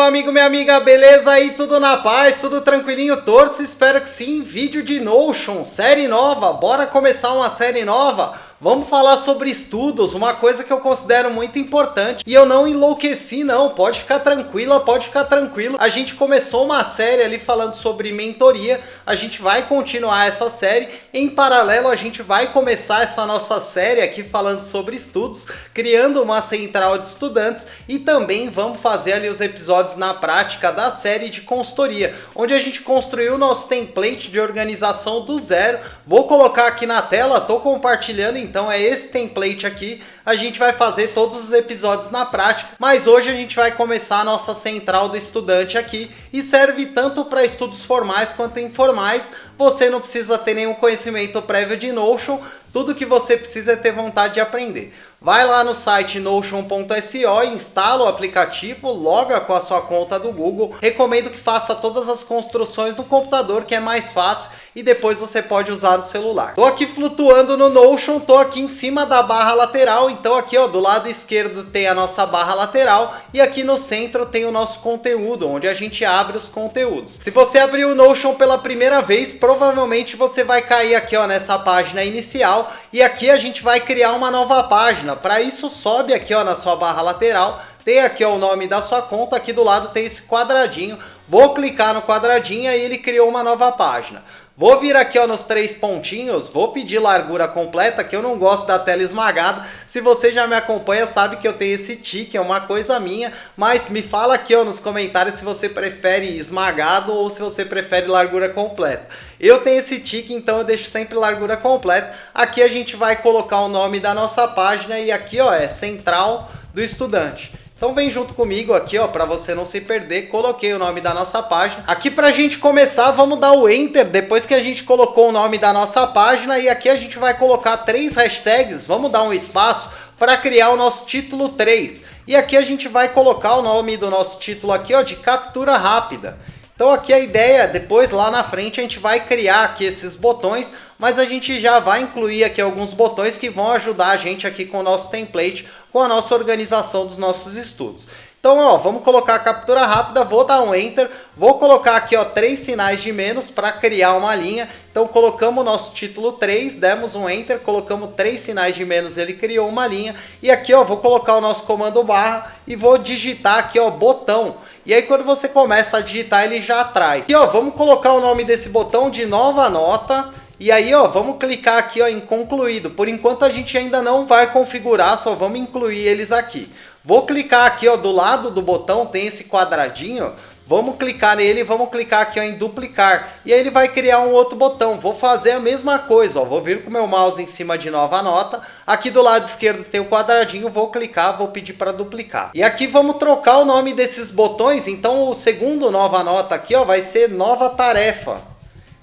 amigo, minha amiga, beleza aí? Tudo na paz, tudo tranquilinho, torço, espero que sim. Vídeo de Notion, série nova, bora começar uma série nova? Vamos falar sobre estudos, uma coisa que eu considero muito importante. E eu não enlouqueci não, pode ficar tranquila, pode ficar tranquilo. A gente começou uma série ali falando sobre mentoria, a gente vai continuar essa série. Em paralelo, a gente vai começar essa nossa série aqui falando sobre estudos, criando uma central de estudantes. E também vamos fazer ali os episódios na prática da série de consultoria, onde a gente construiu o nosso template de organização do zero. Vou colocar aqui na tela, tô compartilhando, então é esse template aqui. A gente vai fazer todos os episódios na prática, mas hoje a gente vai começar a nossa central do estudante aqui e serve tanto para estudos formais quanto informais. Você não precisa ter nenhum conhecimento prévio de Notion, tudo que você precisa é ter vontade de aprender. Vai lá no site notion.so, instala o aplicativo, loga com a sua conta do Google. Recomendo que faça todas as construções no computador, que é mais fácil, e depois você pode usar no celular. Tô aqui flutuando no Notion, tô aqui em cima da barra lateral, então aqui ó, do lado esquerdo tem a nossa barra lateral e aqui no centro tem o nosso conteúdo, onde a gente abre os conteúdos. Se você abrir o Notion pela primeira vez, provavelmente você vai cair aqui ó, nessa página inicial, e aqui a gente vai criar uma nova página. Para isso, sobe aqui ó, na sua barra lateral, tem aqui ó, o nome da sua conta, aqui do lado tem esse quadradinho. Vou clicar no quadradinho e ele criou uma nova página. Vou vir aqui ó, nos três pontinhos, vou pedir largura completa, que eu não gosto da tela esmagada. Se você já me acompanha, sabe que eu tenho esse tique, é uma coisa minha. Mas me fala aqui ó, nos comentários se você prefere esmagado ou se você prefere largura completa. Eu tenho esse tique, então eu deixo sempre largura completa. Aqui a gente vai colocar o nome da nossa página e aqui ó, é Central do Estudante. Então vem junto comigo aqui, ó, para você não se perder. Coloquei o nome da nossa página. Aqui pra gente começar, vamos dar o Enter depois que a gente colocou o nome da nossa página. E aqui a gente vai colocar 3 hashtags. Vamos dar um espaço para criar o nosso título 3. E aqui a gente vai colocar o nome do nosso título aqui, ó, de captura rápida. Então aqui a ideia, depois lá na frente a gente vai criar aqui esses botões, mas a gente já vai incluir aqui alguns botões que vão ajudar a gente aqui com o nosso template, com a nossa organização dos nossos estudos. Então, ó, vamos colocar a captura rápida, vou dar um Enter, vou colocar aqui, ó, 3 sinais de menos para criar uma linha. Então, colocamos o nosso título 3, demos um Enter, colocamos 3 sinais de menos, ele criou uma linha. E aqui, ó, vou colocar o nosso comando barra e vou digitar aqui, ó, botão. E aí, quando você começa a digitar, ele já traz. E, ó, vamos colocar o nome desse botão de nova nota. E aí, ó, vamos clicar aqui, ó, em concluído. Por enquanto, a gente ainda não vai configurar, só vamos incluir eles aqui. Vou clicar aqui, ó, do lado do botão tem esse quadradinho. Vamos clicar nele e vamos clicar aqui ó, em duplicar. E aí ele vai criar um outro botão. Vou fazer a mesma coisa, ó. Vou vir com o meu mouse em cima de nova nota. Aqui do lado esquerdo tem o quadradinho. Vou clicar, vou pedir para duplicar. E aqui vamos trocar o nome desses botões. Então o segundo nova nota aqui ó, vai ser nova tarefa.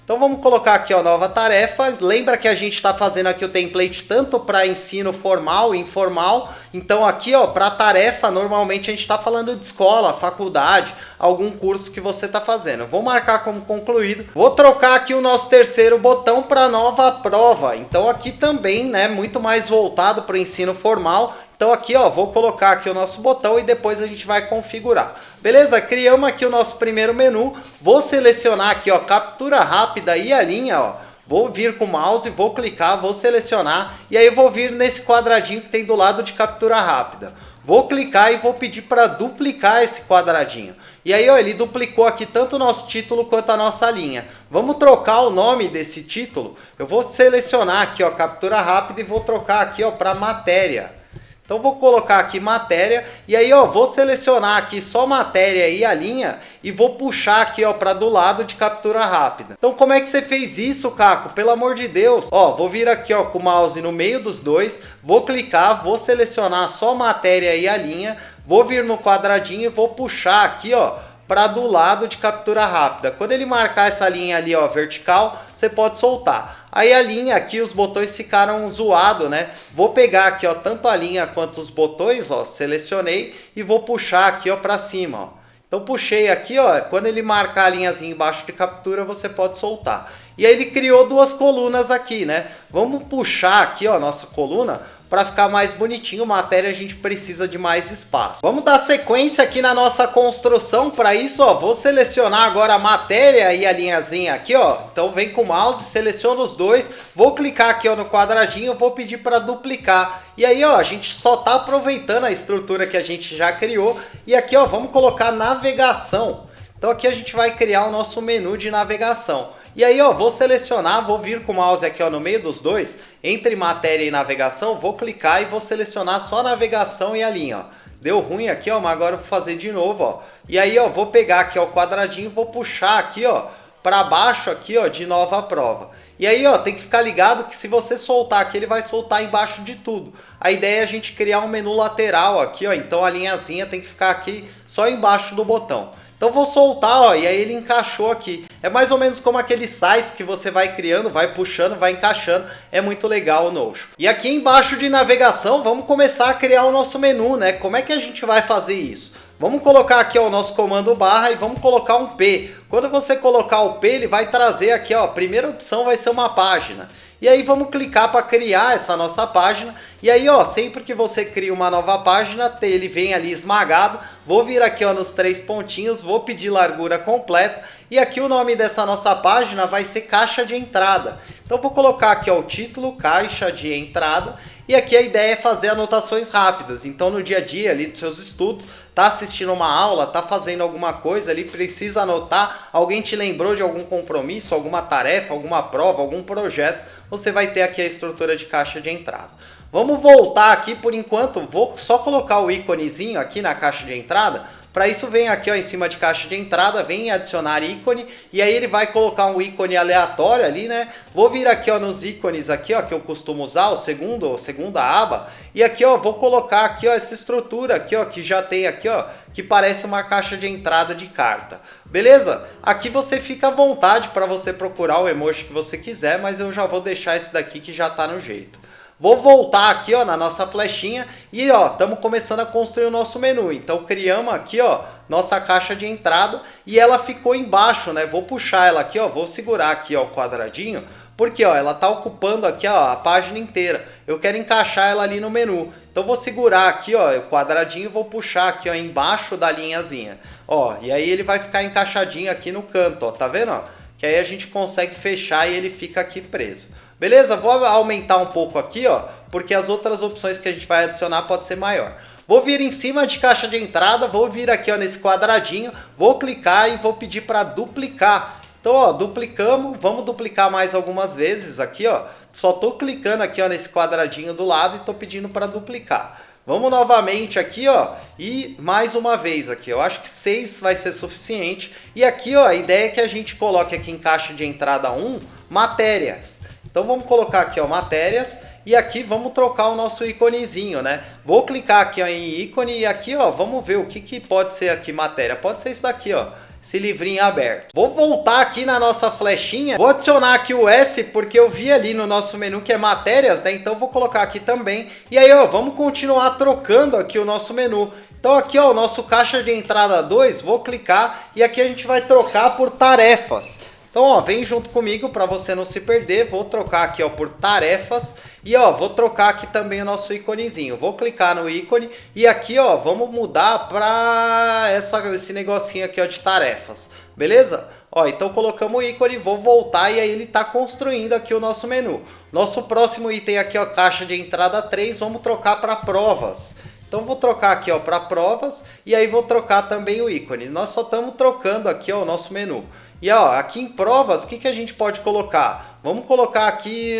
Então vamos colocar aqui ó, nova tarefa. Lembra que a gente está fazendo aqui o template tanto para ensino formal e informal. Então aqui ó, para tarefa normalmente a gente está falando de escola, faculdade, algum curso que você está fazendo. Vou marcar como concluído. Vou trocar aqui o nosso terceiro botão para nova prova. Então aqui também, né, muito mais voltado para o ensino formal. Então aqui ó, vou colocar aqui o nosso botão e depois a gente vai configurar. Beleza? Criamos aqui o nosso primeiro menu. Vou selecionar aqui ó, captura rápida e a linha ó. Vou vir com o mouse, vou clicar, vou selecionar e aí eu vou vir nesse quadradinho que tem do lado de captura rápida. Vou clicar e vou pedir para duplicar esse quadradinho. E aí ó, ele duplicou aqui tanto o nosso título quanto a nossa linha. Vamos trocar o nome desse título. Eu vou selecionar aqui ó, captura rápida e vou trocar aqui ó, para matéria. Então vou colocar aqui matéria e aí ó, vou selecionar aqui só matéria e a linha e vou puxar aqui ó, para do lado de captura rápida. Então como é que você fez isso, Caco? Pelo amor de Deus. Ó, vou vir aqui ó, com o mouse no meio dos dois, vou clicar, vou selecionar só matéria e a linha, vou vir no quadradinho e vou puxar aqui ó, para do lado de captura rápida. Quando ele marcar essa linha ali ó, vertical, você pode soltar. Aí a linha aqui, os botões ficaram zoados, né? Vou pegar aqui, ó, tanto a linha quanto os botões, ó, selecionei e vou puxar aqui, ó, para cima, ó. Então puxei aqui, ó, quando ele marcar a linhazinha embaixo de captura, você pode soltar. E aí ele criou duas colunas aqui, né? Vamos puxar aqui, ó, nossa coluna para ficar mais bonitinho. Matéria a gente precisa de mais espaço. Vamos dar sequência aqui na nossa construção. Para isso, ó, vou selecionar agora a matéria e a linhazinha aqui, ó. Então vem com o mouse, seleciona os dois, vou clicar aqui, ó, no quadradinho, vou pedir para duplicar. E aí, ó, a gente só tá aproveitando a estrutura que a gente já criou. E aqui, ó, vamos colocar navegação. Então aqui a gente vai criar o nosso menu de navegação. E aí, ó, vou selecionar, vou vir com o mouse aqui, ó, no meio dos dois, entre matéria e navegação, vou clicar e vou selecionar só navegação e a linha, ó. Deu ruim aqui, ó, mas agora eu vou fazer de novo, ó. E aí, ó, vou pegar aqui, ó, o quadradinho, vou puxar aqui, ó, para baixo aqui, ó, de nova prova. E aí, ó, tem que ficar ligado que se você soltar aqui, ele vai soltar embaixo de tudo. A ideia é a gente criar um menu lateral aqui, ó, então a linhazinha tem que ficar aqui só embaixo do botão. Então vou soltar, ó, e aí ele encaixou aqui. É mais ou menos como aqueles sites que você vai criando, vai puxando, vai encaixando. É muito legal o Notion. E aqui embaixo de navegação, vamos começar a criar o nosso menu, né? Como é que a gente vai fazer isso? Vamos colocar aqui, ó, o nosso comando barra e vamos colocar um P. Quando você colocar o P, ele vai trazer aqui, ó, a primeira opção vai ser uma página. E aí vamos clicar para criar essa nossa página. E aí, ó, sempre que você cria uma nova página, ele vem ali esmagado. Vou vir aqui, ó, nos 3 pontinhos, vou pedir largura completa. E aqui o nome dessa nossa página vai ser caixa de entrada. Então vou colocar aqui, ó, o título, caixa de entrada. E aqui a ideia é fazer anotações rápidas. Então no dia a dia ali dos seus estudos, tá assistindo uma aula, tá fazendo alguma coisa ali, precisa anotar, alguém te lembrou de algum compromisso, alguma tarefa, alguma prova, algum projeto, você vai ter aqui a estrutura de caixa de entrada. Vamos voltar aqui por enquanto, vou só colocar o íconezinho aqui na caixa de entrada. Para isso vem aqui, ó, em cima de caixa de entrada, vem adicionar ícone e aí ele vai colocar um ícone aleatório ali, né? Vou vir aqui, ó, nos ícones aqui, ó, que eu costumo usar, a segunda aba, e aqui, ó, vou colocar aqui, ó, essa estrutura aqui, ó, que já tem aqui, ó, que parece uma caixa de entrada de carta. Beleza? Aqui você fica à vontade para você procurar o emoji que você quiser, mas eu já vou deixar esse daqui que já tá no jeito. Vou voltar aqui, ó, na nossa flechinha e, ó, estamos começando a construir o nosso menu. Então criamos aqui, ó, nossa caixa de entrada e ela ficou embaixo, né? Vou puxar ela aqui, ó, vou segurar aqui, ó, o quadradinho, porque, ó, ela tá ocupando aqui, ó, a página inteira. Eu quero encaixar ela ali no menu. Então vou segurar aqui, ó, o quadradinho e vou puxar aqui, ó, embaixo da linhazinha. Ó, e aí ele vai ficar encaixadinho aqui no canto, ó, tá vendo, ó? Que aí a gente consegue fechar e ele fica aqui preso. Beleza? Vou aumentar um pouco aqui, ó, porque as outras opções que a gente vai adicionar pode ser maior. Vou vir em cima de caixa de entrada, vou vir aqui, ó, nesse quadradinho, vou clicar e vou pedir para duplicar. Então, ó, duplicamos, vamos duplicar mais algumas vezes aqui, ó. Só tô clicando aqui, ó, nesse quadradinho do lado e tô pedindo para duplicar. Vamos novamente aqui, ó, e mais uma vez aqui. Eu acho que 6 vai ser suficiente. E aqui, ó, a ideia é que a gente coloque aqui em caixa de entrada 1, matérias. Então vamos colocar aqui, ó, matérias e aqui vamos trocar o nosso íconezinho, né? Vou clicar aqui, ó, em ícone e aqui, ó, vamos ver o que pode ser aqui matéria. Pode ser isso daqui, ó, esse livrinho aberto. Vou voltar aqui na nossa flechinha, vou adicionar aqui o S porque eu vi ali no nosso menu que é matérias, né? Então vou colocar aqui também. E aí, ó, vamos continuar trocando aqui o nosso menu. Então aqui, ó, o nosso caixa de entrada 2, vou clicar e aqui a gente vai trocar por tarefas. Então, ó, vem junto comigo para você não se perder. Vou trocar aqui, ó, por tarefas. E, ó, vou trocar aqui também o nosso íconezinho. Vou clicar no ícone e aqui, ó, vamos mudar para esse negocinho aqui, ó, de tarefas. Beleza? Ó, então colocamos o ícone, vou voltar e aí ele está construindo aqui o nosso menu. Nosso próximo item aqui, ó, caixa de entrada 3, vamos trocar para provas. Então vou trocar aqui, ó, para provas e aí vou trocar também o ícone. Nós só estamos trocando aqui, ó, o nosso menu. E ó, aqui em provas, o que a gente pode colocar? Vamos colocar aqui,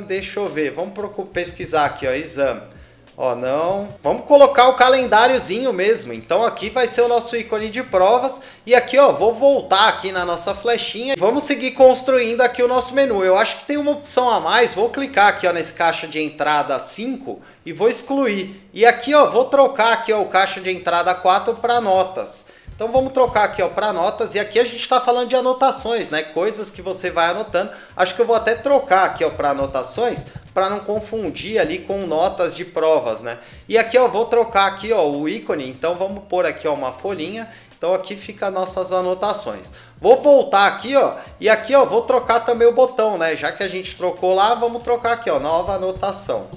deixa eu ver, vamos pesquisar aqui, ó, exame. Ó, não. Vamos colocar o calendáriozinho mesmo. Então aqui vai ser o nosso ícone de provas. E aqui, ó, vou voltar aqui na nossa flechinha. Vamos seguir construindo aqui o nosso menu. Eu acho que tem uma opção a mais. Vou clicar aqui, ó, nesse caixa de entrada 5 e vou excluir. E aqui, ó, vou trocar aqui, ó, o caixa de entrada 4 para notas. Então vamos trocar aqui, ó, para notas e aqui a gente está falando de anotações, né? Coisas que você vai anotando. Acho que eu vou até trocar aqui, ó, para anotações, para não confundir ali com notas de provas, né? E aqui, ó, vou trocar aqui, ó, o ícone. Então vamos pôr aqui, ó, uma folhinha. Então aqui fica nossas anotações. Vou voltar aqui, ó, e aqui, ó, vou trocar também o botão, né? Já que a gente trocou lá, vamos trocar aqui, ó, nova anotação.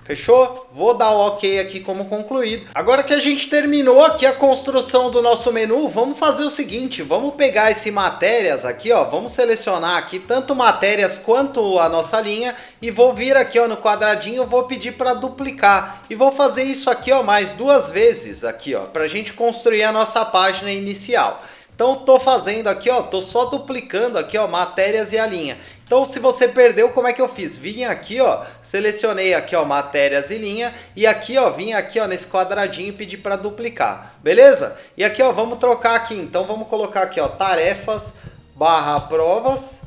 Fechou? Vou dar o ok aqui como concluído. Agora que a gente terminou aqui a construção do nosso menu, vamos fazer o seguinte, vamos pegar esse matérias aqui, ó, vamos selecionar aqui tanto matérias quanto a nossa linha e vou vir aqui, ó, no quadradinho, vou pedir para duplicar e vou fazer isso aqui, ó, mais 2 vezes aqui, ó, para a gente construir a nossa página inicial. Então tô fazendo aqui, ó, tô só duplicando aqui, ó, matérias e a linha. Então se você perdeu, como é que eu fiz? Vim aqui, ó, selecionei aqui, ó, matérias e linha e aqui, ó, vim aqui, ó, nesse quadradinho e pedi para duplicar, beleza? E aqui, ó, vamos trocar aqui, então vamos colocar aqui, ó, tarefas / provas.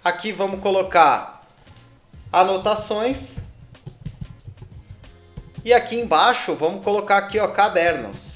Aqui vamos colocar anotações. E aqui embaixo vamos colocar aqui, ó, cadernos.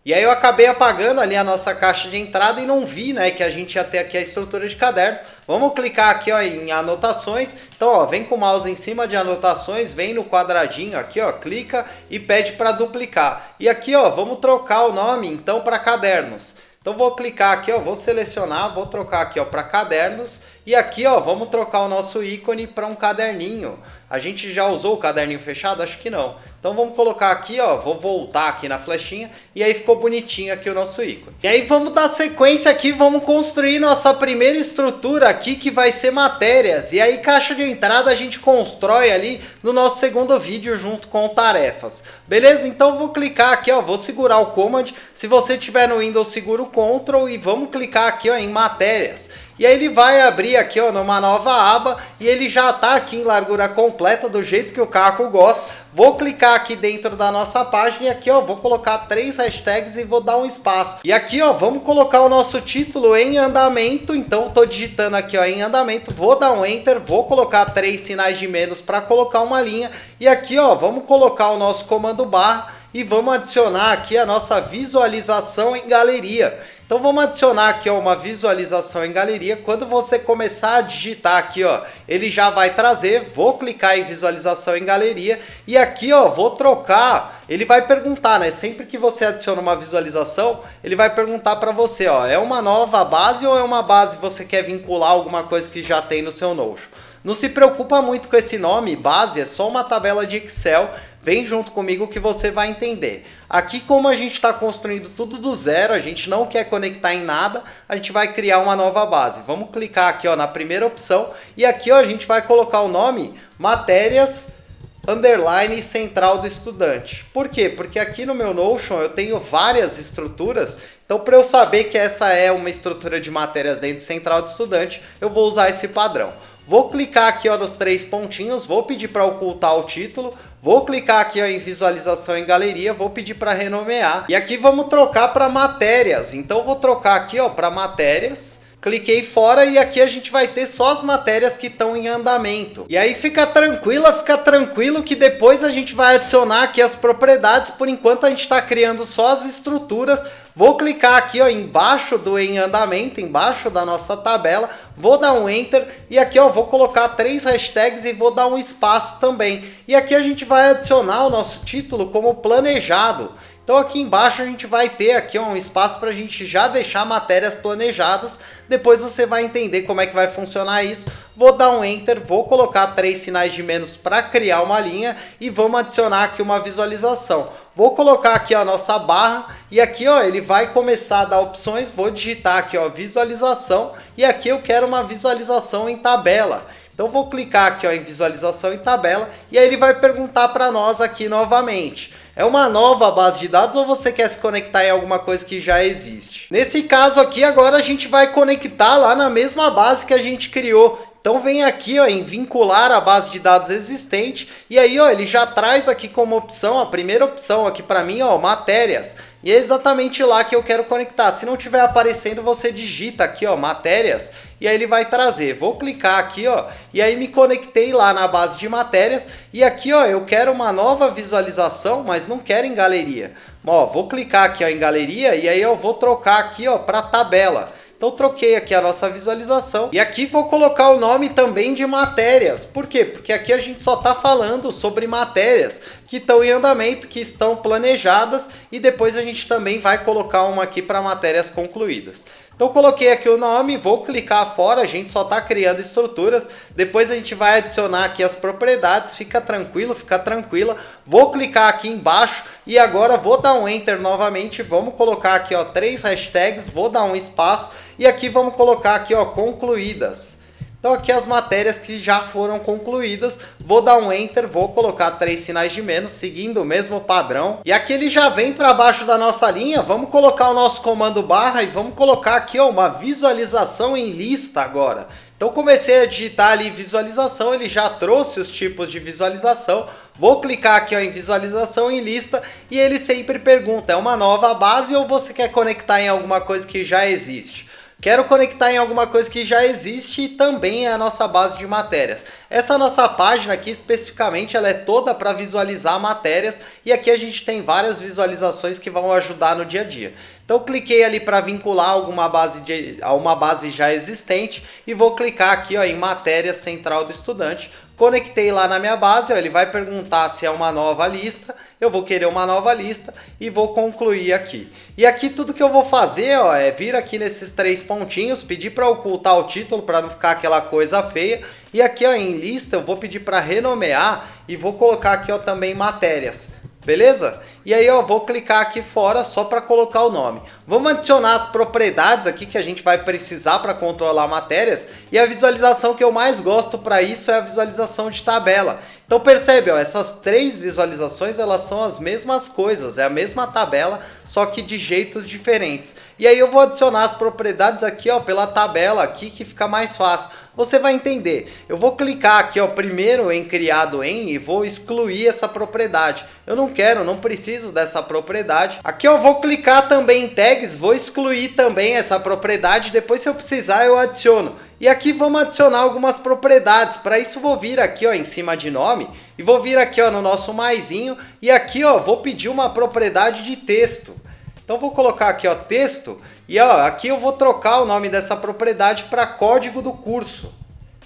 E aí eu acabei apagando ali a nossa caixa de entrada e não vi, né, que a gente ia ter aqui a estrutura de caderno. Vamos clicar aqui, ó, em anotações. Então, ó, vem com o mouse em cima de anotações, vem no quadradinho aqui, ó, clica e pede para duplicar. E aqui, ó, vamos trocar o nome então para cadernos. Então vou clicar aqui, ó, vou selecionar, vou trocar aqui, ó, para cadernos. E aqui, ó, vamos trocar o nosso ícone para um caderninho. A gente já usou o caderninho fechado? Acho que não. Então vamos colocar aqui, ó, vou voltar aqui na flechinha e aí ficou bonitinho aqui o nosso ícone. E aí vamos dar sequência aqui, vamos construir nossa primeira estrutura aqui que vai ser matérias. E aí caixa de entrada a gente constrói ali no nosso segundo vídeo junto com tarefas. Beleza? Então vou clicar aqui, ó, vou segurar o Command. Se você tiver no Windows, segura o Ctrl e vamos clicar aqui, ó, em matérias. E aí ele vai abrir aqui, ó, numa nova aba e ele já está aqui em largura completa do jeito que o Caco gosta. Vou clicar aqui dentro da nossa página e aqui, ó, vou colocar 3 hashtags e vou dar um espaço. E aqui, ó, vamos colocar o nosso título em andamento. Então estou digitando aqui, ó, em andamento, vou dar um enter, vou colocar 3 sinais de menos para colocar uma linha. E aqui, ó, vamos colocar o nosso comando barra e vamos adicionar aqui a nossa visualização em galeria. Então vamos adicionar aqui, ó, uma visualização em galeria. Quando você começar a digitar aqui, ó, ele já vai trazer. Vou clicar em visualização em galeria e aqui, ó, vou trocar. Ele vai perguntar, né? Sempre que você adiciona uma visualização, ele vai perguntar para você, ó, é uma nova base ou é uma base que você quer vincular alguma coisa que já tem no seu Notion? Não se preocupa muito com esse nome, base é só uma tabela de Excel. Vem junto comigo que você vai entender. Aqui, como a gente está construindo tudo do zero, a gente não quer conectar em nada, a gente vai criar uma nova base. Vamos clicar aqui, ó, na primeira opção e aqui, ó, a gente vai colocar o nome matérias _ central do estudante. Por quê? Porque aqui no meu Notion eu tenho várias estruturas. Então, para eu saber que essa é uma estrutura de matérias dentro do central do estudante, eu vou usar esse padrão. Vou clicar aqui, ó, nos 3 pontinhos, vou pedir para ocultar o título. Vou clicar aqui, ó, em visualização em galeria, vou pedir para renomear. E aqui vamos trocar para matérias. Então vou trocar aqui, ó, para matérias. Cliquei fora e aqui a gente vai ter só as matérias que estão em andamento. E aí fica tranquilo que depois a gente vai adicionar aqui as propriedades. Por enquanto a gente está criando só as estruturas. Vou clicar aqui, ó, embaixo do em andamento, embaixo da nossa tabela. Vou dar um enter e aqui, ó, vou colocar 3 hashtags e vou dar um espaço também. E aqui a gente vai adicionar o nosso título como planejado. Então aqui embaixo a gente vai ter aqui, ó, um espaço para a gente já deixar matérias planejadas. Depois você vai entender como é que vai funcionar isso. Vou dar um enter, vou colocar 3 sinais de menos para criar uma linha e vamos adicionar aqui uma visualização. Vou colocar aqui a nossa barra e aqui, ó, ele vai começar a dar opções. Vou digitar aqui, ó, visualização e aqui eu quero uma visualização em tabela. Então vou clicar aqui, ó, em visualização em tabela e aí ele vai perguntar para nós aqui novamente. É uma nova base de dados ou você quer se conectar em alguma coisa que já existe? Nesse caso aqui, agora a gente vai conectar lá na mesma base que a gente criou. Então vem aqui, ó, em vincular a base de dados existente e aí, ó, ele já traz aqui como opção, a primeira opção aqui para mim, ó, matérias. E é exatamente lá que eu quero conectar. Se não estiver aparecendo, você digita aqui, ó, matérias e aí ele vai trazer. Vou clicar aqui, ó, e aí me conectei lá na base de matérias e aqui, ó, eu quero uma nova visualização, mas não quero em galeria. Ó, vou clicar aqui, ó, em galeria e aí eu vou trocar aqui, ó, para tabela. Então troquei aqui a nossa visualização e aqui vou colocar o nome também de matérias. Por quê? Porque aqui a gente só está falando sobre matérias que estão em andamento, que estão planejadas, e depois a gente também vai colocar uma aqui para matérias concluídas. Então coloquei aqui o nome, vou clicar fora, a gente só está criando estruturas, depois a gente vai adicionar aqui as propriedades, fica tranquilo, fica tranquila. Vou clicar aqui embaixo e agora vou dar um Enter novamente, vamos colocar aqui ó 3 hashtags, vou dar um espaço e aqui vamos colocar aqui ó concluídas. Então aqui as matérias que já foram concluídas, vou dar um Enter, vou colocar 3 sinais de menos, seguindo o mesmo padrão. E aqui ele já vem para baixo da nossa linha, vamos colocar o nosso comando barra e vamos colocar aqui ó, uma visualização em lista agora. Então comecei a digitar ali visualização, ele já trouxe os tipos de visualização. Vou clicar aqui ó, em visualização em lista e ele sempre pergunta, é uma nova base ou você quer conectar em alguma coisa que já existe? Quero conectar em alguma coisa que já existe e também é a nossa base de matérias. Essa nossa página aqui especificamente ela é toda para visualizar matérias e aqui a gente tem várias visualizações que vão ajudar no dia a dia. Então cliquei ali para vincular a uma base já existente e vou clicar aqui ó, em matéria central do estudante. Conectei lá na minha base, ó, ele vai perguntar se é uma nova lista, eu vou querer uma nova lista e vou concluir aqui. E aqui tudo que eu vou fazer ó, é vir aqui nesses 3 pontinhos, pedir para ocultar o título para não ficar aquela coisa feia. E aqui ó, em lista eu vou pedir para renomear e vou colocar aqui ó, também matérias. Beleza? E aí eu vou clicar aqui fora só para colocar o nome. Vamos adicionar as propriedades aqui que a gente vai precisar para controlar matérias. E a visualização que eu mais gosto para isso é a visualização de tabela. Então percebe, ó, essas 3 visualizações elas são as mesmas coisas, é a mesma tabela, só que de jeitos diferentes. E aí eu vou adicionar as propriedades aqui ó, pela tabela aqui que fica mais fácil. Você vai entender. Eu vou clicar aqui ó, primeiro em criado em e vou excluir essa propriedade. Eu não quero, não preciso dessa propriedade. Aqui eu vou clicar também em tags, vou excluir também essa propriedade. Depois se eu precisar eu adiciono. E aqui vamos adicionar algumas propriedades. Para isso vou vir aqui ó, em cima de nome e vou vir aqui ó, no nosso maisinho e aqui ó, vou pedir uma propriedade de texto. Então vou colocar aqui ó, texto e ó, aqui eu vou trocar o nome dessa propriedade para código do curso.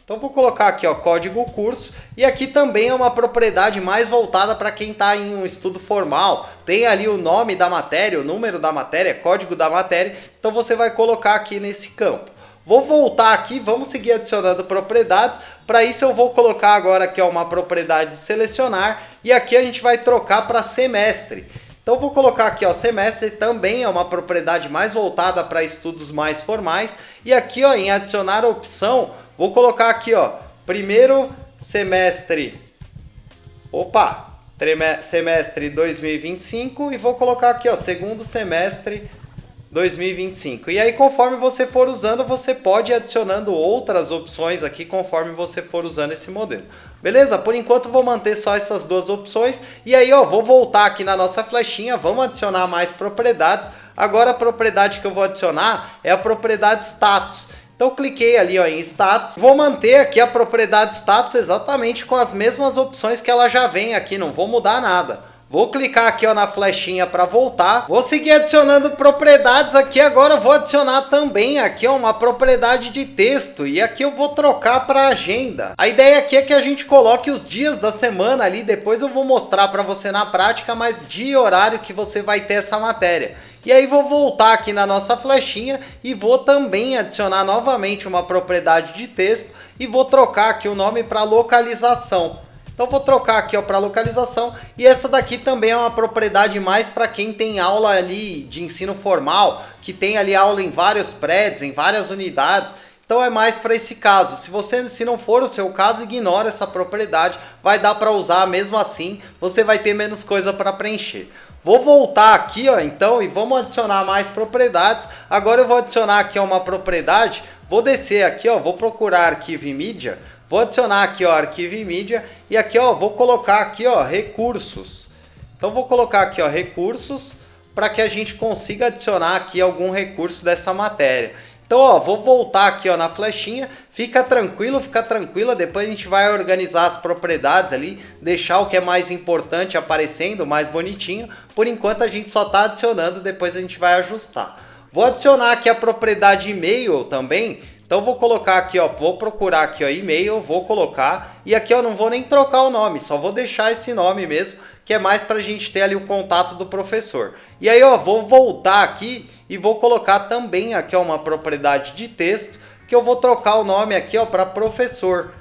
Então vou colocar aqui ó, código curso e aqui também é uma propriedade mais voltada para quem está em um estudo formal. Tem ali o nome da matéria, o número da matéria, código da matéria. Então você vai colocar aqui nesse campo. Vou voltar aqui, vamos seguir adicionando propriedades. Para isso eu vou colocar agora aqui ó, uma propriedade de selecionar e aqui a gente vai trocar para semestre. Então vou colocar aqui ó, semestre também é uma propriedade mais voltada para estudos mais formais. E aqui ó, em adicionar opção, vou colocar aqui ó, primeiro semestre, semestre 2025 e vou colocar aqui ó, segundo semestre 2025. E aí conforme você for usando, você pode ir adicionando outras opções aqui conforme você for usando esse modelo. Beleza? Por enquanto vou manter só essas 2 opções. E aí ó, vou voltar aqui na nossa flechinha, vamos adicionar mais propriedades. Agora a propriedade que eu vou adicionar é a propriedade status. Então cliquei ali ó, em status, vou manter aqui a propriedade status exatamente com as mesmas opções que ela já vem aqui, não vou mudar nada. Vou clicar aqui ó, na flechinha para voltar. Vou seguir adicionando propriedades aqui. Agora vou adicionar também aqui ó, uma propriedade de texto. E aqui eu vou trocar para agenda. A ideia aqui é que a gente coloque os dias da semana ali. Depois eu vou mostrar para você na prática, mas dia e horário que você vai ter essa matéria. E aí vou voltar aqui na nossa flechinha e vou também adicionar novamente uma propriedade de texto. E vou trocar aqui o nome para localização. Então vou trocar aqui para localização e essa daqui também é uma propriedade mais para quem tem aula ali de ensino formal, que tem ali aula em vários prédios, em várias unidades. Então é mais para esse caso. Se não for o seu caso, ignora essa propriedade, vai dar para usar mesmo assim, você vai ter menos coisa para preencher. Vou voltar aqui ó, então e vamos adicionar mais propriedades. Agora eu vou adicionar aqui ó, uma propriedade, vou descer aqui ó, vou procurar arquivo e mídia. Vou adicionar aqui ó, arquivo e mídia e aqui ó, vou colocar aqui ó, recursos. Então vou colocar aqui ó, recursos para que a gente consiga adicionar aqui algum recurso dessa matéria. Então ó, vou voltar aqui ó, na flechinha, fica tranquilo, fica tranquila, depois a gente vai organizar as propriedades ali, deixar o que é mais importante aparecendo, mais bonitinho. Por enquanto a gente só está adicionando, depois a gente vai ajustar. Vou adicionar aqui a propriedade e-mail também. Então vou colocar aqui ó, vou procurar aqui ó, e-mail, vou colocar e aqui ó, não vou nem trocar o nome, só vou deixar esse nome mesmo, que é mais para a gente ter ali o contato do professor. E aí, ó, vou voltar aqui e vou colocar também aqui, ó, uma propriedade de texto, que eu vou trocar o nome aqui, ó, para professor.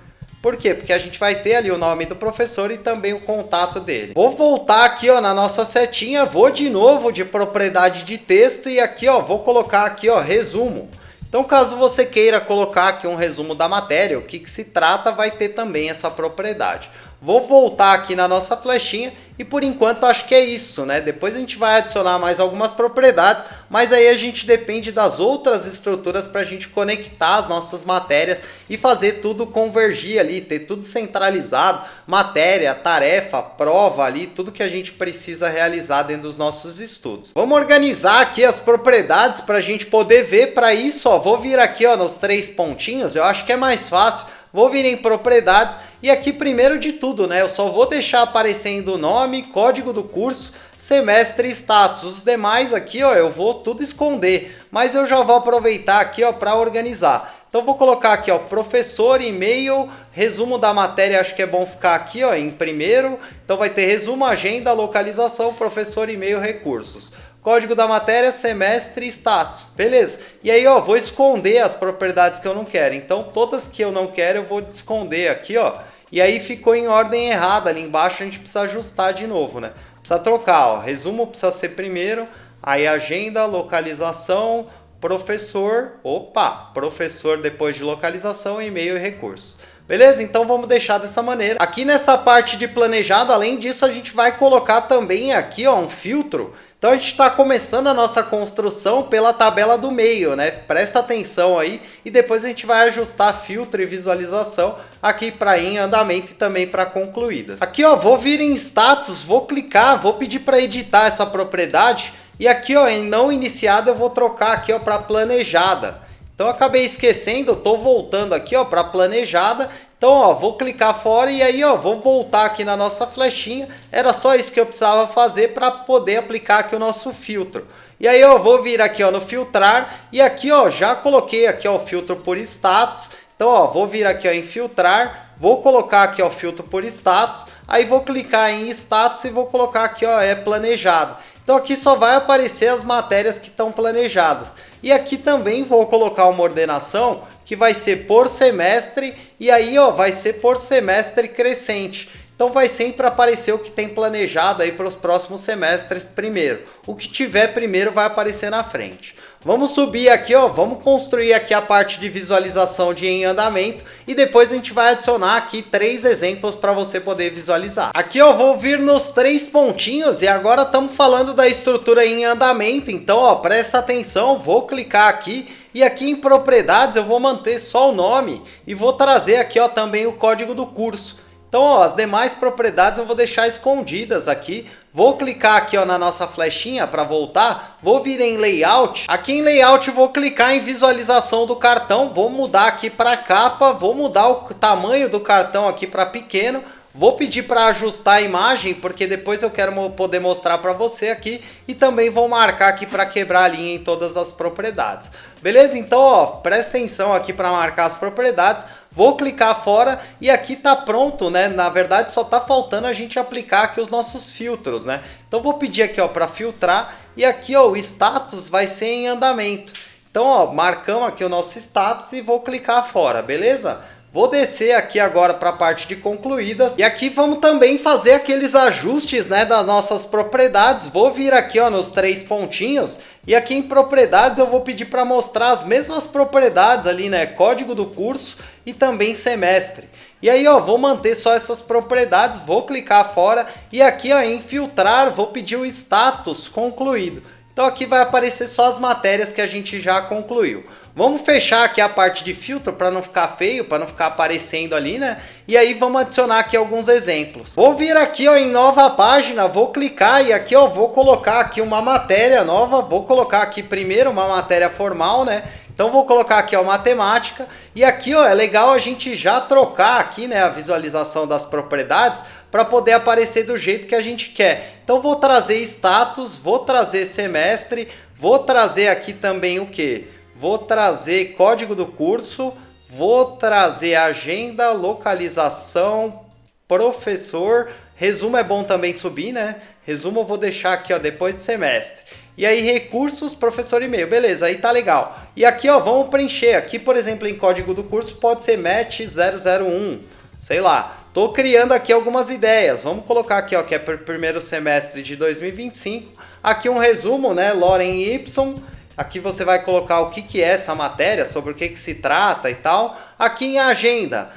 Por quê? Porque a gente vai ter ali o nome do professor e também o contato dele. Vou voltar aqui, ó, na nossa setinha, vou de novo de propriedade de texto e aqui, ó, vou colocar aqui, ó, resumo. Então, caso você queira colocar aqui um resumo da matéria, o que se trata, vai ter também essa propriedade. Vou voltar aqui na nossa flechinha e por enquanto acho que é isso, né? Depois a gente vai adicionar mais algumas propriedades, mas aí a gente depende das outras estruturas para a gente conectar as nossas matérias e fazer tudo convergir ali, ter tudo centralizado, matéria, tarefa, prova ali, tudo que a gente precisa realizar dentro dos nossos estudos. Vamos organizar aqui as propriedades para a gente poder ver. Para isso, ó, vou vir aqui, ó, nos 3 pontinhos, eu acho que é mais fácil. Vou vir em propriedades e aqui primeiro de tudo, né, eu só vou deixar aparecendo o nome, código do curso, semestre e status. Os demais aqui, ó, eu vou tudo esconder, mas eu já vou aproveitar aqui, ó, para organizar. Então vou colocar aqui, ó, professor, e-mail, resumo da matéria, acho que é bom ficar aqui, ó, em primeiro. Então vai ter resumo, agenda, localização, professor, e-mail, recursos. Código da matéria, semestre e status. Beleza. E aí, ó, vou esconder as propriedades que eu não quero. Então, todas que eu não quero, eu vou esconder aqui, ó. E aí ficou em ordem errada. Ali embaixo a gente precisa ajustar de novo, né? Precisa trocar, ó. Resumo precisa ser primeiro. Aí, agenda, localização, professor. Opa! Professor depois de localização, e-mail e recursos. Beleza? Então vamos deixar dessa maneira. Aqui nessa parte de planejado, além disso, a gente vai colocar também aqui, ó, um filtro. Então a gente está começando a nossa construção pela tabela do meio, né? Presta atenção aí e depois a gente vai ajustar filtro e visualização aqui para em andamento e também para concluídas. Aqui, ó, vou vir em status, vou clicar, vou pedir para editar essa propriedade e aqui, ó, em não iniciada eu vou trocar aqui, ó, para planejada. Então eu acabei esquecendo, estou voltando aqui, ó, para planejada. Então, ó, vou clicar fora e aí, ó, vou voltar aqui na nossa flechinha. Era só isso que eu precisava fazer para poder aplicar aqui o nosso filtro. E aí, ó, vou vir aqui, ó, no filtrar e aqui, ó, já coloquei aqui, ó, o filtro por status. Então, ó, vou vir aqui, ó, em filtrar, vou colocar aqui, ó, o filtro por status. Aí vou clicar em status e vou colocar aqui, ó, é planejado. Então aqui só vai aparecer as matérias que estão planejadas. E aqui também vou colocar uma ordenação que vai ser por semestre e aí, ó, vai ser por semestre crescente. Então vai sempre aparecer o que tem planejado aí para os próximos semestres primeiro. O que tiver primeiro vai aparecer na frente. Vamos subir aqui, ó, vamos construir aqui a parte de visualização de em andamento e depois a gente vai adicionar aqui 3 exemplos para você poder visualizar. Aqui eu vou vir nos 3 pontinhos e agora estamos falando da estrutura em andamento, então, ó, presta atenção, vou clicar aqui e aqui em propriedades eu vou manter só o nome e vou trazer aqui, ó, também o código do curso. Então, ó, as demais propriedades eu vou deixar escondidas aqui. Vou clicar aqui, ó, na nossa flechinha para voltar. Vou vir em layout. Aqui em layout vou clicar em visualização do cartão. Vou mudar aqui para capa. Vou mudar o tamanho do cartão aqui para pequeno. Vou pedir para ajustar a imagem, porque depois eu quero poder mostrar para você aqui. E também vou marcar aqui para quebrar a linha em todas as propriedades. Beleza? Então, ó, presta atenção aqui para marcar as propriedades. Vou clicar fora e aqui tá pronto, né? Na verdade só tá faltando a gente aplicar aqui os nossos filtros, né? Então vou pedir aqui, ó, para filtrar e aqui, ó, o status vai ser em andamento. Então, ó, marcamos aqui o nosso status e vou clicar fora, beleza? Vou descer aqui agora para a parte de concluídas e aqui vamos também fazer aqueles ajustes, né, das nossas propriedades. Vou vir aqui, ó, nos 3 pontinhos e aqui em propriedades eu vou pedir para mostrar as mesmas propriedades ali, né, código do curso e também semestre. E aí, ó, vou manter só essas propriedades, vou clicar fora e aqui, ó, em filtrar vou pedir o status concluído. Então aqui vai aparecer só as matérias que a gente já concluiu. Vamos fechar aqui a parte de filtro para não ficar feio, para não ficar aparecendo ali, né? E aí vamos adicionar aqui alguns exemplos. Vou vir aqui, ó, em nova página, vou clicar e aqui, ó, vou colocar aqui uma matéria nova. Vou colocar aqui primeiro uma matéria formal, né? Então vou colocar aqui, ó, matemática. E aqui, ó, é legal a gente já trocar aqui, né, a visualização das propriedades para poder aparecer do jeito que a gente quer. Então vou trazer status, vou trazer semestre, vou trazer aqui também o quê? Vou trazer código do curso, vou trazer agenda, localização, professor Resumo é bom também subir, né? Resumo eu vou deixar aqui, ó, depois de semestre. E aí recursos, professor e-mail, beleza, aí tá legal. E aqui, ó, vamos preencher. Aqui, por exemplo, em código do curso pode ser match 001, sei lá. Tô criando aqui algumas ideias. Vamos colocar aqui, ó, que é para o primeiro semestre de 2025. Aqui um resumo, né, Loren Y. Aqui você vai colocar o que é essa matéria, sobre o que se trata e tal. Aqui em agenda,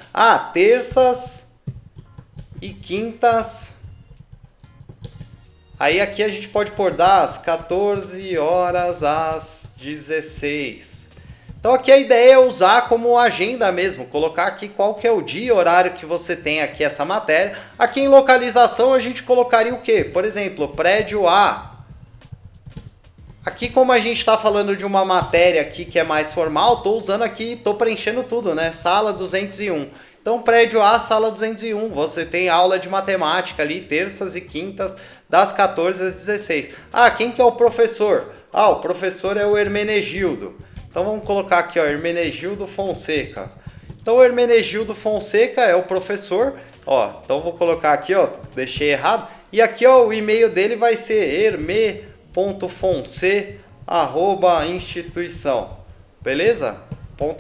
terças e quintas. Aí aqui a gente pode pôr das 14 horas às 16. Então aqui a ideia é usar como agenda mesmo, colocar aqui qual que é o dia e horário que você tem aqui essa matéria. Aqui em localização a gente colocaria o quê? Por exemplo, prédio A. Aqui como a gente está falando de uma matéria aqui que é mais formal, estou usando aqui, estou preenchendo tudo, né? Sala 201. Então, prédio A, sala 201, você tem aula de matemática ali, terças e quintas, das 14 às 16. Quem que é o professor? O professor é o Hermenegildo. Então, vamos colocar aqui, ó, Hermenegildo Fonseca. Então, o Hermenegildo Fonseca é o professor, ó. Então, vou colocar aqui, ó, deixei errado. E aqui, ó, o e-mail dele vai ser herme.fonse@instituição, beleza?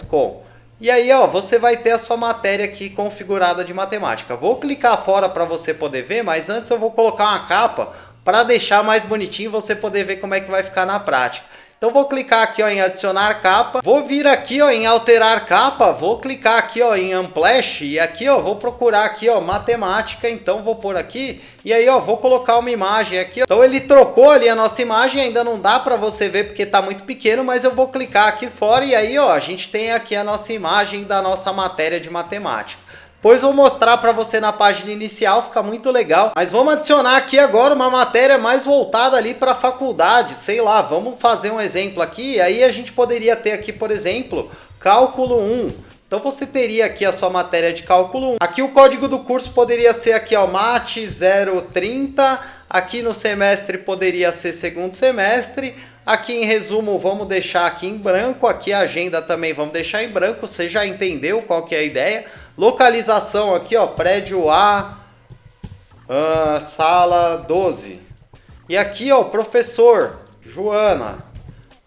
.com. E aí, ó, você vai ter a sua matéria aqui configurada de matemática. Vou clicar fora para você poder ver, mas antes eu vou colocar uma capa para deixar mais bonitinho e você poder ver como é que vai ficar na prática. Então vou clicar aqui, ó, em adicionar capa, vou vir aqui, ó, em alterar capa, vou clicar aqui, ó, em Amplash e aqui, ó, vou procurar aqui, ó, matemática, então vou pôr aqui e aí, ó, vou colocar uma imagem aqui, ó. Então ele trocou ali a nossa imagem, ainda não dá para você ver porque tá muito pequeno, mas eu vou clicar aqui fora e aí, ó, a gente tem aqui a nossa imagem da nossa matéria de matemática. Depois vou mostrar para você na página inicial, fica muito legal. Mas vamos adicionar aqui agora uma matéria mais voltada ali para a faculdade, sei lá, vamos fazer um exemplo aqui. Aí a gente poderia ter aqui, por exemplo, cálculo 1. Então você teria aqui a sua matéria de cálculo 1. Aqui o código do curso poderia ser aqui, ó, MAT 030. Aqui no semestre poderia ser segundo semestre. Aqui em resumo vamos deixar aqui em branco. Aqui a agenda também vamos deixar em branco. Você já entendeu qual que é a ideia. Localização aqui, ó, prédio A, sala 12. E aqui, ó, professor, Joana.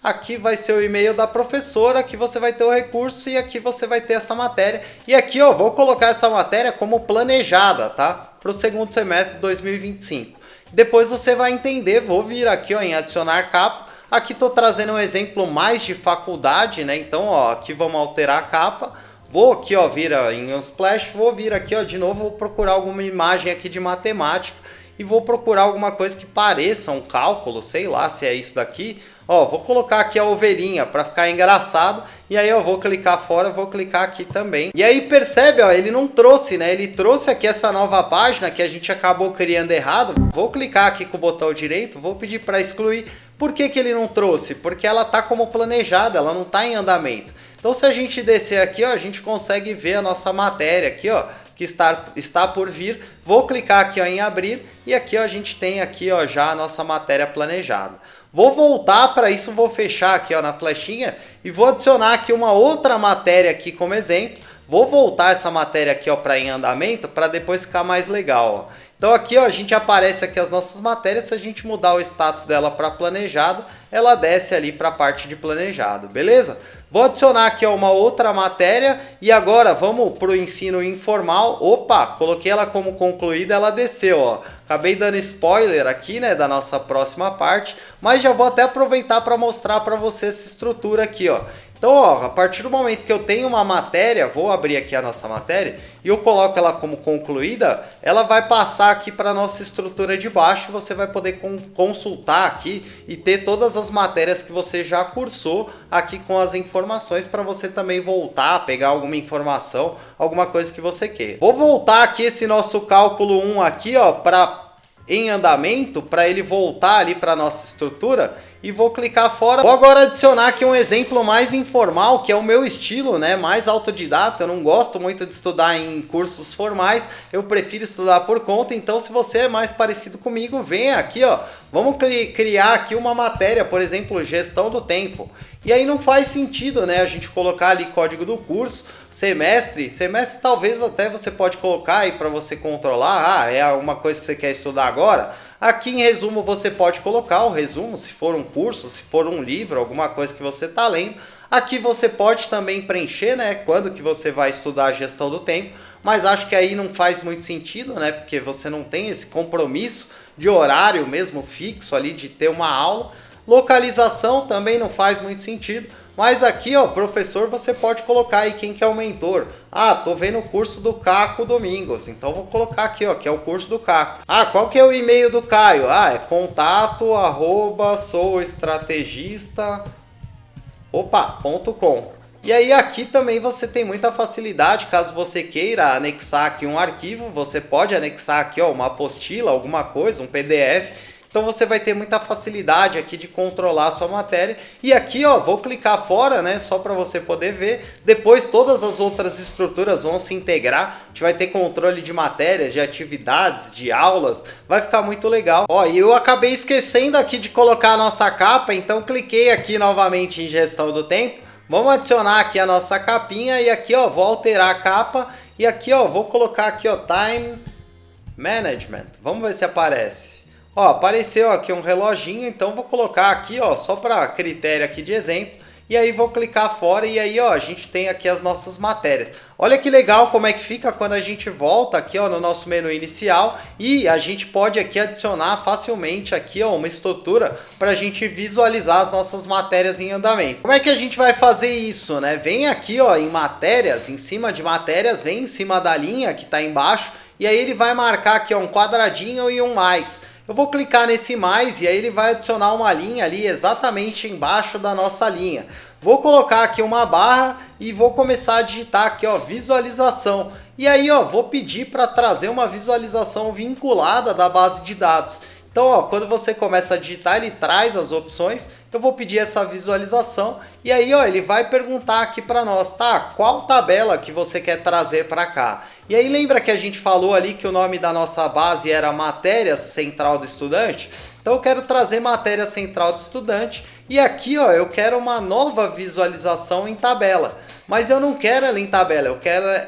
Aqui vai ser o e-mail da professora, aqui você vai ter o recurso e aqui você vai ter essa matéria. E aqui, ó, vou colocar essa matéria como planejada, tá? Para o segundo semestre de 2025. Depois você vai entender, vou vir aqui, ó, em adicionar capa. Aqui tô trazendo um exemplo mais de faculdade, né? Então, ó, aqui vamos alterar a capa. Vou aqui, ó, vir em Unsplash, vou vir aqui, ó, de novo, vou procurar alguma imagem aqui de matemática e vou procurar alguma coisa que pareça um cálculo, sei lá se é isso daqui. Ó, vou colocar aqui a ovelhinha para ficar engraçado e aí eu vou clicar fora, vou clicar aqui também. E aí percebe, ó, ele não trouxe, né? Ele trouxe aqui essa nova página que a gente acabou criando errado. Vou clicar aqui com o botão direito, vou pedir para excluir. Por que que ele não trouxe? Porque ela tá como planejada, ela não tá em andamento. Então se a gente descer aqui, ó, a gente consegue ver a nossa matéria aqui, ó, que está por vir. Vou clicar aqui, ó, em abrir e aqui, ó, a gente tem aqui, ó, já a nossa matéria planejada. Vou voltar para isso, vou fechar aqui, ó, na flechinha e vou adicionar aqui uma outra matéria aqui como exemplo. Vou voltar essa matéria aqui, ó, para em andamento para depois ficar mais legal, ó. Então aqui, ó, a gente aparece aqui as nossas matérias, se a gente mudar o status dela para planejado, ela desce ali para a parte de planejado, beleza? Vou adicionar aqui, ó, uma outra matéria e agora vamos para o ensino informal. Opa, coloquei ela como concluída, ela desceu, ó. Acabei dando spoiler aqui, né, da nossa próxima parte, mas já vou até aproveitar para mostrar para você essa estrutura aqui, ó. Então, ó, a partir do momento que eu tenho uma matéria, vou abrir aqui a nossa matéria e eu coloco ela como concluída, ela vai passar aqui para a nossa estrutura de baixo, você vai poder consultar aqui e ter todas as matérias que você já cursou aqui com as informações para você também voltar, pegar alguma informação, alguma coisa que você queira. Vou voltar aqui esse nosso cálculo 1 aqui, ó, para em andamento, para ele voltar ali para nossa estrutura. e vou clicar fora. Vou agora adicionar aqui um exemplo mais informal, que é o meu estilo, né? Mais autodidata. Eu não gosto muito de estudar em cursos formais, eu prefiro estudar por conta. Então, se você é mais parecido comigo, venha aqui, ó. Vamos criar aqui uma matéria, por exemplo, gestão do tempo. E aí não faz sentido, né, a gente colocar ali código do curso, semestre talvez até você pode colocar aí para você controlar, é uma coisa que você quer estudar agora. Aqui em resumo você pode colocar o resumo, se for um curso, se for um livro, alguma coisa que você está lendo. Aqui você pode também preencher, né, quando que você vai estudar a gestão do tempo, mas acho que aí não faz muito sentido, né, porque você não tem esse compromisso de horário mesmo fixo ali de ter uma aula. Localização também não faz muito sentido, mas aqui, ó, professor, você pode colocar aí quem que é o mentor. Ah, tô vendo o curso do Caco Domingos, então vou colocar aqui, ó, que é o curso do Caco. Ah, qual que é o e-mail do Caio? Ah, é contato@souestrategista.com. E aí aqui também você tem muita facilidade, caso você queira anexar aqui um arquivo, você pode anexar aqui, ó, uma apostila, alguma coisa, um PDF. Então você vai ter muita facilidade aqui de controlar a sua matéria. E aqui, ó, vou clicar fora, né, só para você poder ver. Depois todas as outras estruturas vão se integrar. A gente vai ter controle de matérias, de atividades, de aulas. Vai ficar muito legal. Ó, e eu acabei esquecendo aqui de colocar a nossa capa, então cliquei aqui novamente em gestão do tempo. Vamos adicionar aqui a nossa capinha e aqui, ó, vou alterar a capa e aqui, ó, vou colocar aqui, ó, Time Management. Vamos ver se aparece. Ó, apareceu aqui um reloginho, então vou colocar aqui, ó, só para critério aqui de exemplo. E aí vou clicar fora e aí, ó, a gente tem aqui as nossas matérias. Olha que legal como é que fica quando a gente volta aqui, ó, no nosso menu inicial e a gente pode aqui adicionar facilmente aqui, ó, uma estrutura para a gente visualizar as nossas matérias em andamento. Como é que a gente vai fazer isso, né? Vem aqui, ó, em matérias, em cima de matérias, vem em cima da linha que está embaixo e aí ele vai marcar aqui, ó, um quadradinho e um mais. Eu vou clicar nesse mais e aí ele vai adicionar uma linha ali exatamente embaixo da nossa linha. Vou colocar aqui uma barra e vou começar a digitar aqui, ó, visualização. E aí, ó, vou pedir para trazer uma visualização vinculada da base de dados. Então, ó, quando você começa a digitar, ele traz as opções. Eu vou pedir essa visualização e aí, ó, ele vai perguntar aqui para nós, tá? Qual tabela que você quer trazer para cá? E aí lembra que a gente falou ali que o nome da nossa base era Matéria Central do Estudante? Então eu quero trazer Matéria Central do Estudante e aqui, ó, eu quero uma nova visualização em tabela. Mas eu não quero ela em tabela, eu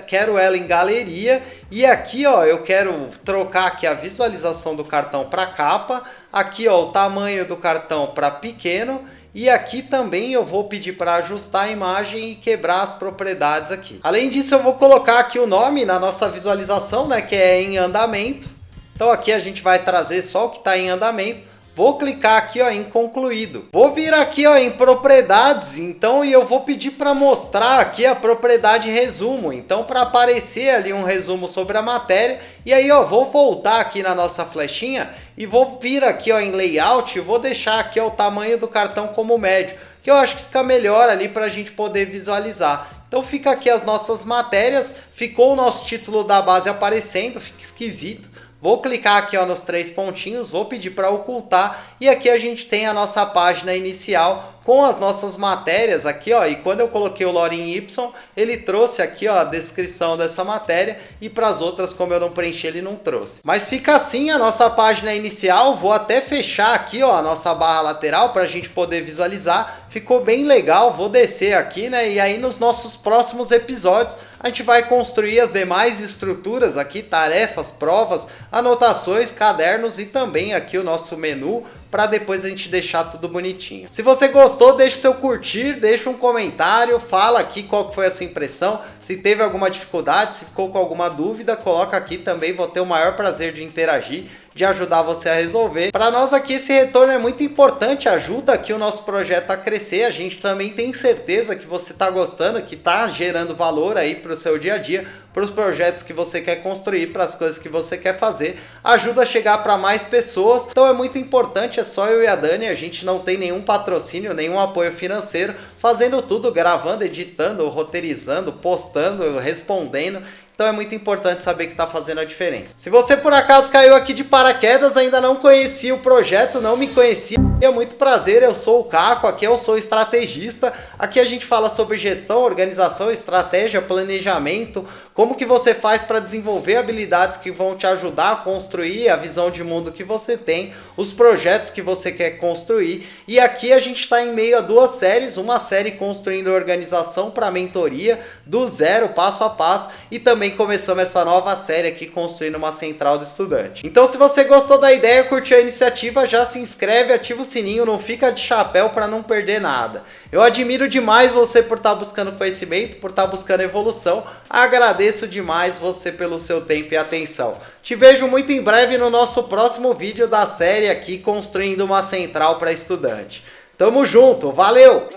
quero ela em galeria e aqui, ó, eu quero trocar aqui a visualização do cartão para capa, aqui, ó, o tamanho do cartão para pequeno. E aqui também eu vou pedir para ajustar a imagem e quebrar as propriedades aqui. Além disso, eu vou colocar aqui o nome na nossa visualização, né, que é em andamento. Então aqui a gente vai trazer só o que está em andamento. Vou clicar aqui, ó, em concluído. Vou vir aqui, ó, em propriedades, então, e eu vou pedir para mostrar aqui a propriedade resumo. Então, para aparecer ali um resumo sobre a matéria. E aí, ó, vou voltar aqui na nossa flechinha e vou vir aqui, ó, em layout e vou deixar aqui, ó, o tamanho do cartão como médio, que eu acho que fica melhor ali para a gente poder visualizar. Então fica aqui as nossas matérias, ficou o nosso título da base aparecendo, fica esquisito. Vou clicar aqui, ó, nos 3 pontinhos, vou pedir para ocultar e aqui a gente tem a nossa página inicial com as nossas matérias aqui, ó, e quando eu coloquei o Lorem Ipsum, ele trouxe aqui, ó, a descrição dessa matéria e para as outras, como eu não preenchi, ele não trouxe. Mas fica assim a nossa página inicial, vou até fechar aqui, ó, a nossa barra lateral para a gente poder visualizar, ficou bem legal, vou descer aqui, né, e aí nos nossos próximos episódios a gente vai construir as demais estruturas aqui, tarefas, provas, anotações, cadernos e também aqui o nosso menu para depois a gente deixar tudo bonitinho. Se você gostou, deixa o seu curtir, deixa um comentário, fala aqui qual foi a sua impressão, se teve alguma dificuldade, se ficou com alguma dúvida, coloca aqui também, vou ter o maior prazer de interagir, de ajudar você a resolver. Para nós aqui esse retorno é muito importante, ajuda aqui o nosso projeto a crescer, a gente também tem certeza que você está gostando, que está gerando valor aí para o seu dia a dia, para os projetos que você quer construir, para as coisas que você quer fazer, ajuda a chegar para mais pessoas, então é muito importante, é só eu e a Dani, a gente não tem nenhum patrocínio, nenhum apoio financeiro, fazendo tudo, gravando, editando, roteirizando, postando, respondendo, Então é muito importante saber que está fazendo a diferença. Se você por acaso caiu aqui de paraquedas, ainda não conhecia o projeto, não me conhecia, é muito prazer, eu sou o Caco, aqui eu sou estrategista. Aqui a gente fala sobre gestão, organização, estratégia, planejamento, como que você faz para desenvolver habilidades que vão te ajudar a construir a visão de mundo que você tem, os projetos que você quer construir. E aqui a gente está em meio a duas séries, uma série construindo organização para mentoria, do zero, passo a passo, e também começamos essa nova série aqui construindo uma central do estudante. Então se você gostou da ideia, curtiu a iniciativa, já se inscreve, ativa o sininho, não fica de chapéu para não perder nada. Eu admiro demais você por estar buscando conhecimento, por estar buscando evolução. Agradeço demais você pelo seu tempo e atenção. Te vejo muito em breve no nosso próximo vídeo da série aqui construindo uma central para estudante. Tamo junto, valeu!